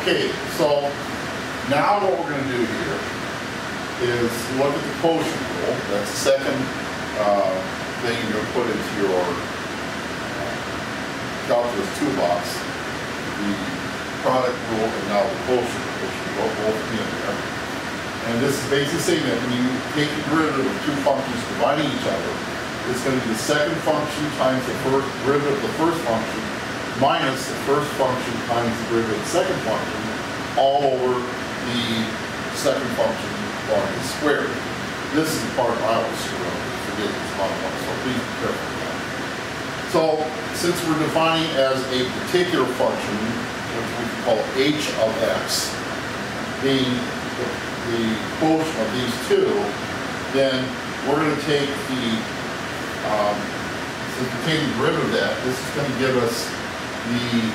Okay, so now what we're going to do here is look at the quotient rule. That's the second thing you're going to put into your calculus toolbox. The product rule and now the quotient rule, which will go both in there. And this is basically saying that when you take the derivative of two functions dividing each other, it's going to be the second function times the first derivative of the first function minus the first function times the derivative of the second function all over the second function quantity squared. This is the part I always forget this bottom one, so please be careful with that. So since we're defining as a particular function, which we can call h of x, being the quotient of these two, then we're going to take the since we're taking the derivative of that, this is going to give us the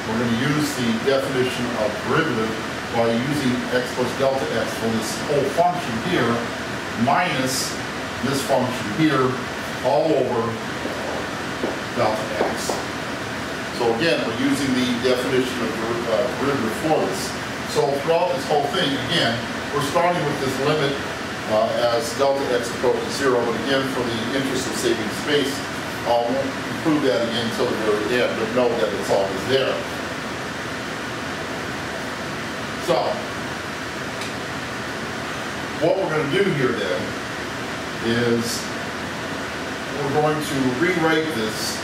we're going to use the definition of derivative by using x plus delta x for this whole function here minus this function here all over delta x. So again, we're using the definition of derivative for this. So throughout this whole thing, again, we're starting with this limit as delta x approaches 0, but again, for the interest of saving space, I won't include that again until the very end, but know that it's always there. So, what we're going to do here then is we're going to rewrite this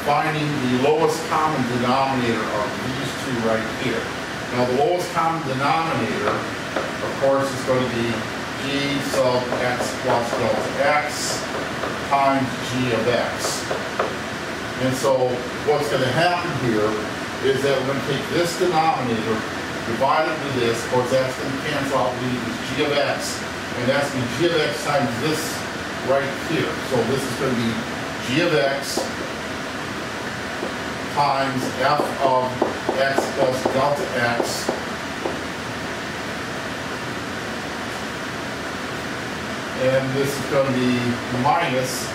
finding the lowest common denominator of these two right here. Now the lowest common denominator, of course, is going to be g sub x plus delta x times g of x. And so what's going to happen here is that we're going to take this denominator, divide it with this, of course that's going to cancel out, leave this g of x, and that's going to be g of x times this right here. So this is going to be g of x times f of x plus delta x and this is going to be minus,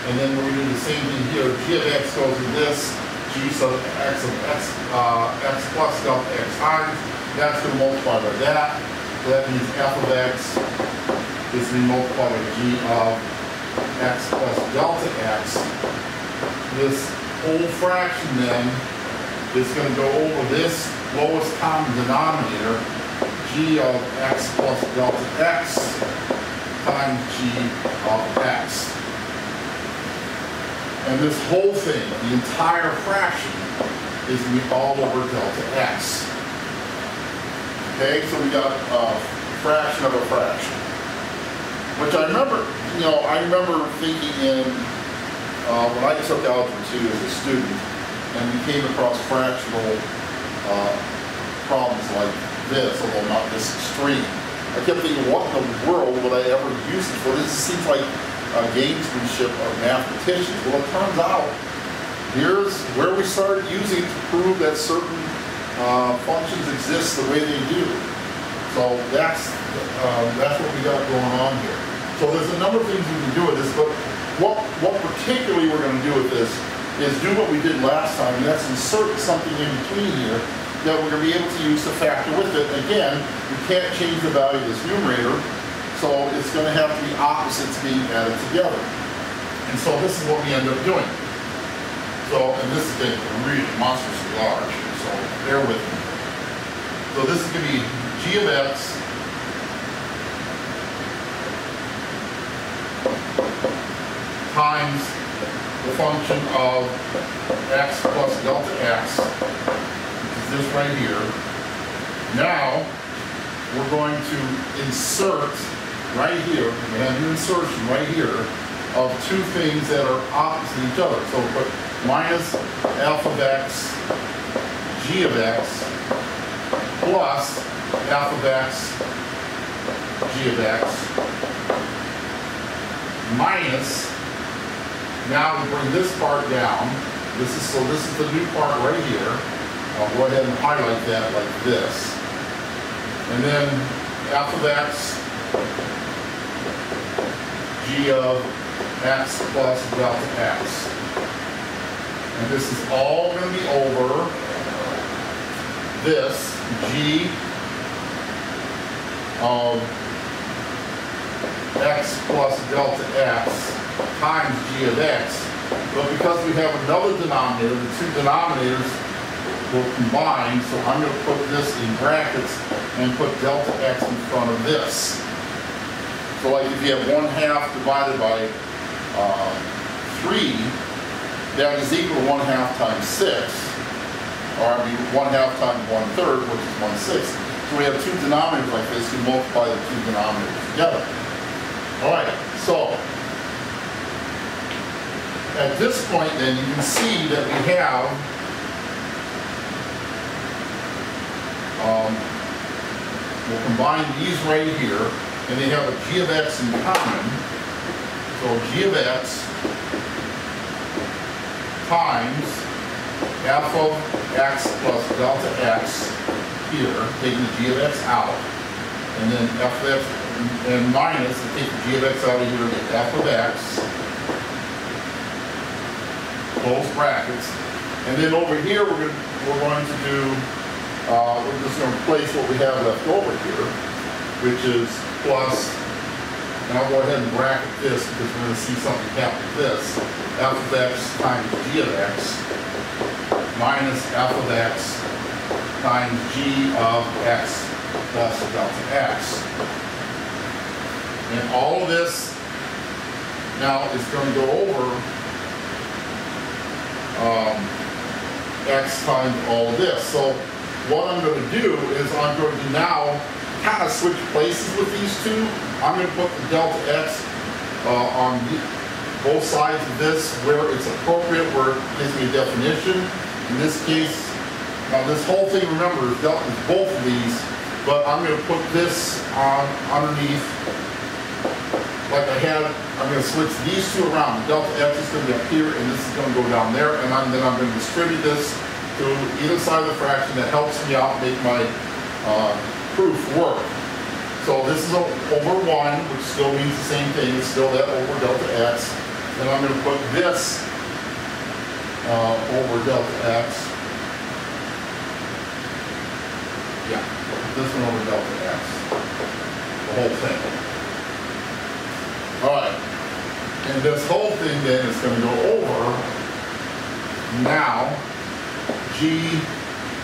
and then we're going to do the same thing here. G of x goes with this, g sub x of x plus delta x times, that's going to multiply by that, so that means f of x is going to be multiplied by g of x plus delta x. This whole fraction then is going to go over this lowest common denominator, g of x plus delta x times g of x. And this whole thing, the entire fraction, is going to be all over delta x. Okay, so we got a fraction of a fraction. Which I remember, I remember thinking in when I took Algebra 2 as a student, and we came across fractional problems like this, although not this extreme, I kept thinking, what in the world would I ever use it for? This seems like gamesmanship of mathematicians. Well, it turns out, here's where we started using it to prove that certain functions exist the way they do. So that's what we got going on here. So there's a number of things we can do with this, but what particularly we're going to do with this is do what we did last time, and that's insert something in between here that we're going to be able to use to factor with it. Again, we can't change the value of this numerator, so it's going to have to be opposites being added together. And so this is what we end up doing. So, and this is getting really monstrously large, so bear with me. So this is going to be g of x times the function of x plus delta x, which is this right here. Now, we're going to insert right here, we have an insertion right here of two things that are opposite each other. So we put minus f of x, g of x, plus f of x, g of x, minus, now we bring this part down. This is the new part right here. I'll go ahead and highlight that like this. And then f of x, g of x plus delta x. And this is all going to be over this g of x plus delta x times g of x. But because we have another denominator, the two denominators will combine, so I'm going to put this in brackets and put delta x in front of this. So like if you have 1/2 divided by 3, that is equal to 1/2 times 6, or I mean 1/2 times 1/3, which is 1/6. So we have two denominators like this, you multiply the two denominators together. All right, so at this point then you can see that we have we'll combine these right here, and they have a g of x in common. So g of x times f of x plus delta x here, taking the g of x out, and then f of x and minus, to take the g of x out of here, get f of x, close brackets, and then over here we're going to do we're just going to replace what we have left over here, which is plus, and I'll go ahead and bracket this because we're going to see something happen with this, f of x times g of x minus f of x times g of x plus delta x. And all of this now is going to go over x times all of this. So what I'm going to do is I'm going to now kind of switch places with these two. I'm going to put the delta x on both sides of this where it's appropriate, where it gives me a definition. In this case, now this whole thing, remember, is dealt with both of these, but I'm going to put this on underneath like I had. I'm going to switch these two around. The delta x is going to be up here, and this is going to go down there, and then I'm going to distribute this to either side of the fraction. That helps me out make my proof work. So this is over 1, which still means the same thing. It's still that over delta x. Then I'm going to put this over delta x. Yeah, this one over delta x. The whole thing. All right. And this whole thing then is going to go over now g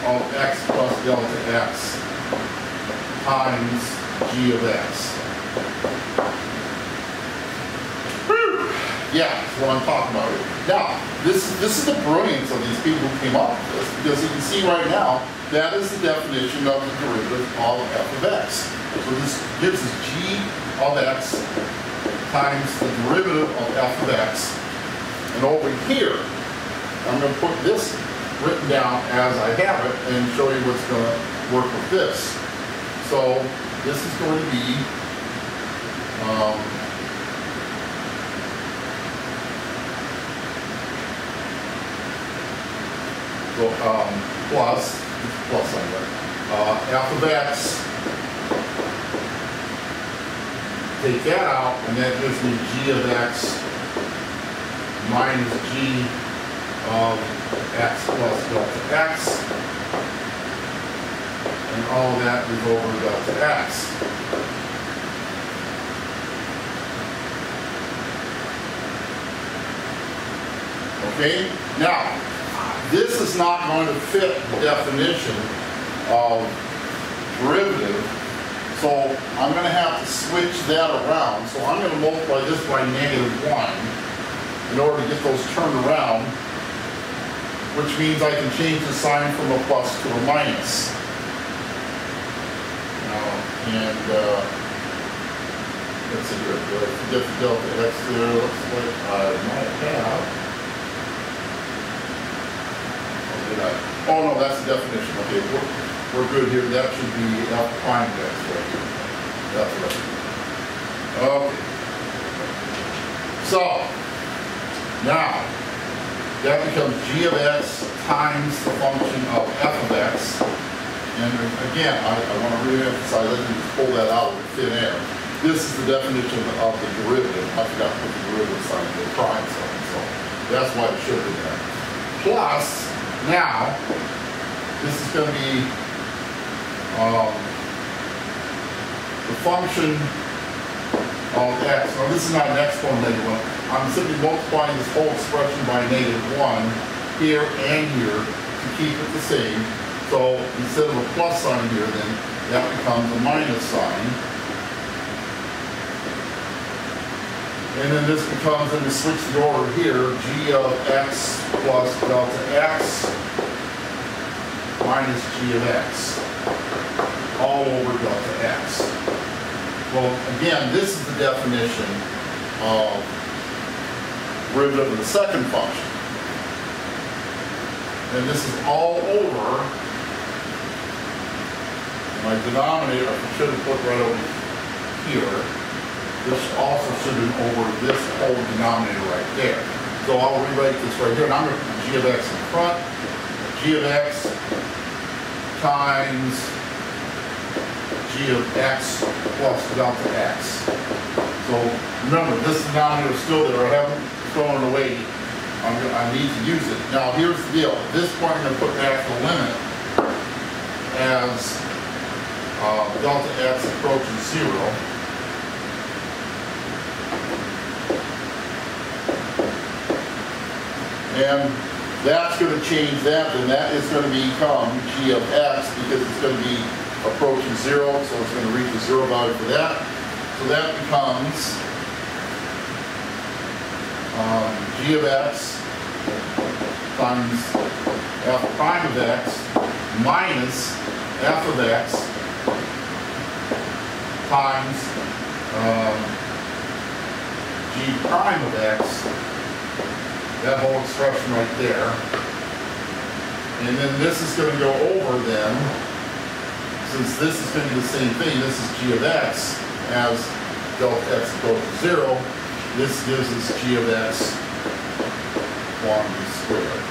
of x plus delta x times g of x. Yeah, that's what I'm talking about here. Now, this is the brilliance of these people who came up with this, because you can see right now, that is the definition of the derivative of f of x. So this gives us g of x times the derivative of f of x. And over here, I'm going to put this written down as I have it and show you what's going to work with this. So this is going to be plus on there, f of x, take that out, and that gives me g of x minus g of x plus delta x, and all of that is over delta x. Okay? Now, this is not going to fit the definition of derivative, so I'm going to have to switch that around. So I'm going to multiply this by -1 in order to get those turned around, which means I can change the sign from a plus to a minus. Let's see here, do I forget the delta x there? Looks like I might have. Oh no, that's the definition. Okay, we're good here. That should be f prime x right here. That's right. Okay. So now that becomes g of x times the function of f of x. And again, I want to really emphasize, I didn't just pull that out of thin air. this is the definition of the derivative. I forgot to put the derivative sign, the prime sign, so that's why it should be there. Plus, now, this is going to be the function of x. Now this is not an exponent negative 1. I'm simply multiplying this whole expression by -1 here and here to keep it the same. So instead of a plus sign here, then that becomes a minus sign. And then this becomes, and we switch the order here, g of x plus delta x minus g of x all over delta x. Well, again, this is the definition of derivative of the second function. And this is all over my denominator. I should have put right over here. This also should have been over this whole denominator right there. So I'll rewrite this right here. And I'm going to put g of x in front. G of x times g of x plus delta x. So remember, this denominator is still there. I haven't thrown it away. I need to use it. Now here's the deal. At this point, I'm going to put back the limit as delta x approaches 0. And that's going to change that, and that is going to become g of x because it's going to be approaching 0, so it's going to reach a 0 value for that. So that becomes g of x times f prime of x minus f of x times g prime of x. That whole expression right there. And then this is going to go over then, since this is going to be the same thing, this is g of x as delta x equals 0, this gives us g of x quantity squared.